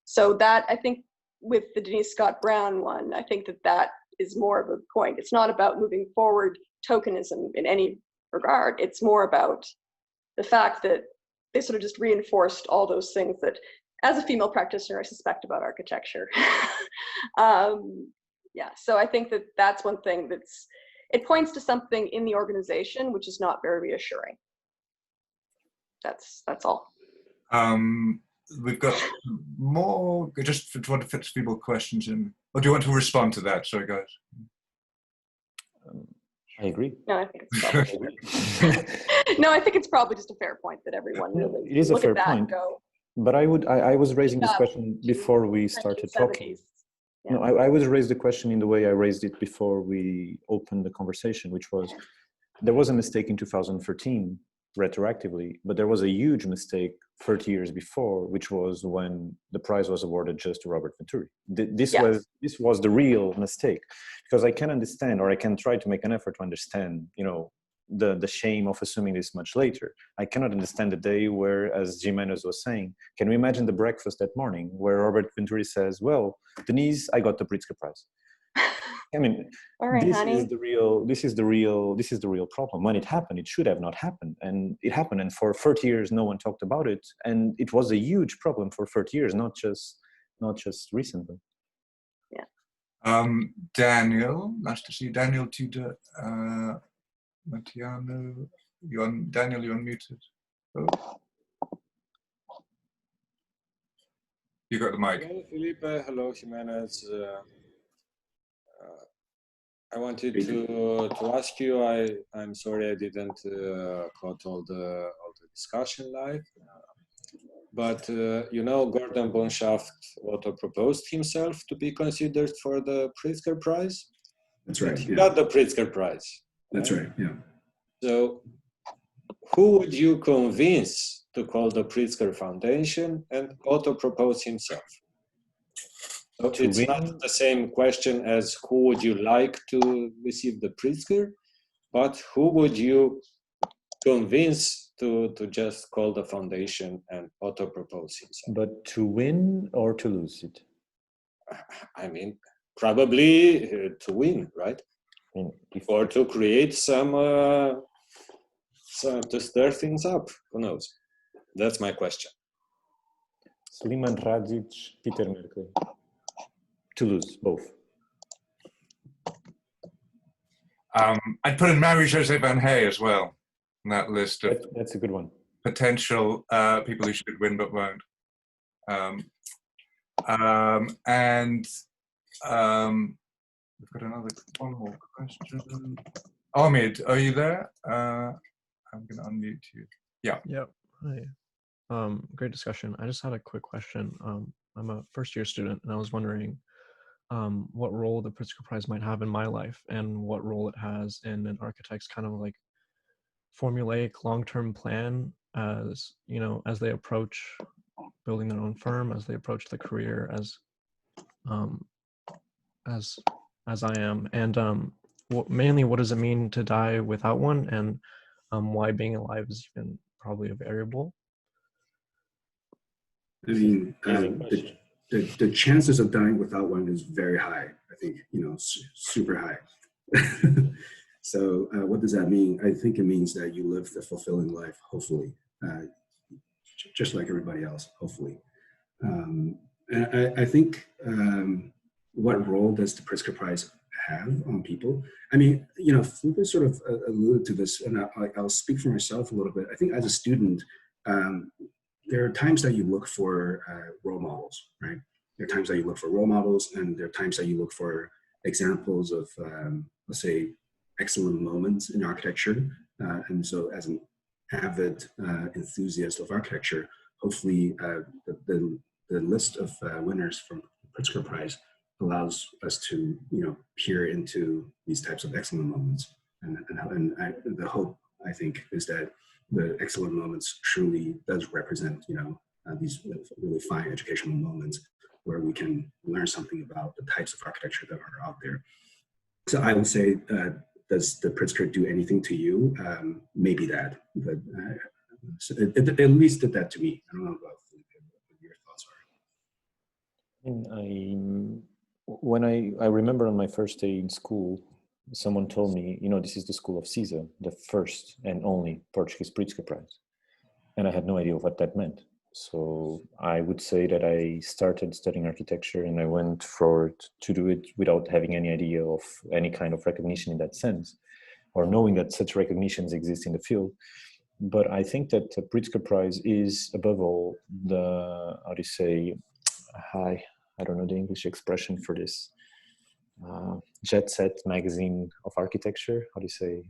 So that, I think, with the Denise Scott Brown one, I think that is more of a point. It's not about moving forward tokenism in any regard. It's more about the fact that they sort of just reinforced all those things that, as a female practitioner, I suspect about architecture. Yeah, so I think that's one thing it points to something in the organization which is not very reassuring. That's all. We've got more. Just want to fit a few more questions in. Or do you want to respond to that? Sorry, guys. I agree. No, I think it's probably. No, I think it's probably just a fair point that everyone really. It is a fair point. Go, but I was raising this question before we started talking. Yeah. No, I would raise the question in the way I raised it before we opened the conversation, which was, there was a mistake in 2013 retroactively, but there was a huge mistake 30 years before, which was when the prize was awarded just to Robert Venturi. This was the real mistake, because I can understand, or I can try to make an effort to understand, the shame of assuming this much later. I cannot understand the day where, as Jimenez was saying, can we imagine the breakfast that morning where Robert Venturi says, well, Denise, I got the Pritzker Prize. I mean, all right, this is the real problem. When it happened, it should have not happened. And it happened. And for 30 years, no one talked about it. And it was a huge problem for 30 years, not just recently. Yeah. Daniel, nice to see you. Daniel Tudor, Matiano, Daniel, you're unmuted. Oh. You got the mic. Hello, Filipe. Hello, Jimenez. I wanted to ask you. I'm sorry I didn't caught all the discussion live, but Gordon Bonshaft auto-proposed himself to be considered for the Pritzker Prize. That's right. He got the Pritzker Prize. That's right. Yeah. So, who would you convince to call the Pritzker Foundation and auto-propose himself? So it's not the same question as who would you like to receive the Pritzker, but who would you convince to just call the foundation and auto-propose himself? But to win or to lose it? I mean, probably to win, right? I mean, Or to create some to stir things up. Who knows? That's my question. Sliman Radic, Peter Merkley. To lose, both. I'd put in Marie-José Van Hey as well in that list of That's a good one. potential people who should win but won't. We've got one more question. Ahmed, are you there? I'm going to unmute you. Yeah. Yep. Hi. Great discussion. I just had a quick question. I'm a first-year student, and I was wondering what role the Pritzker Prize might have in my life, and what role it has in an architect's kind of like formulaic long-term plan, as you know, as they approach building their own firm, as they approach the career as I am, and mainly what does it mean to die without one, and why being alive is even probably a variable. I mean, the chances of dying without one is very high. I think, you know, super high. So what does that mean? I think it means that you live a fulfilling life, hopefully, just like everybody else, hopefully. And I think, what role does the Pritzker Prize have on people? I mean, you know, Filipe sort of alluded to this, and I'll speak for myself a little bit. I think as a student, there are times that you look for role models, right? There are times that you look for role models, and there are times that you look for examples of, let's say, excellent moments in architecture. And so as an avid enthusiast of architecture, hopefully the list of winners from the Pritzker Prize allows us to, you know, peer into these types of excellent moments. And the hope, I think, is that the excellent moments truly does represent, you know, these really fine educational moments where we can learn something about the types of architecture that are out there. So I would say, does the Pritzker do anything to you? Maybe that, but so it at least did that to me. I don't know about what your thoughts are. When I remember on my first day in school, someone told me, you know, this is the school of Caesar, the first and only Portuguese Pritzker Prize. And I had no idea what that meant. So I would say that I started studying architecture and I went forward to do it without having any idea of any kind of recognition in that sense, or knowing that such recognitions exist in the field. But I think that the Pritzker Prize is, above all, the, how do you say, I don't know the English expression for this, jet set magazine of architecture. How do you say?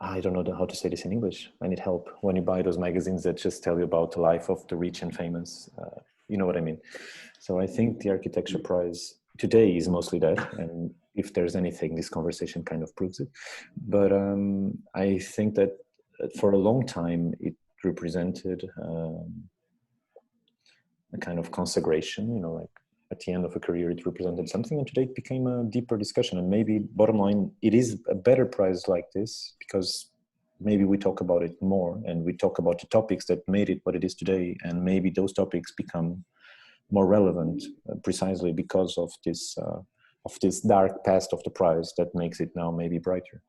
I don't know how to say this in English. I need help. When you buy those magazines that just tell you about the life of the rich and famous, you know what I mean? So I think the Architecture Prize today is mostly that. And if there's anything, this conversation kind of proves it. But I think that for a long time, it represented a kind of consagration, you know, like at the end of a career, it represented something, and today it became a deeper discussion. And maybe, bottom line, it is a better prize like this because maybe we talk about it more, and we talk about the topics that made it what it is today, and maybe those topics become more relevant precisely because of this dark past of the prize that makes it now maybe brighter.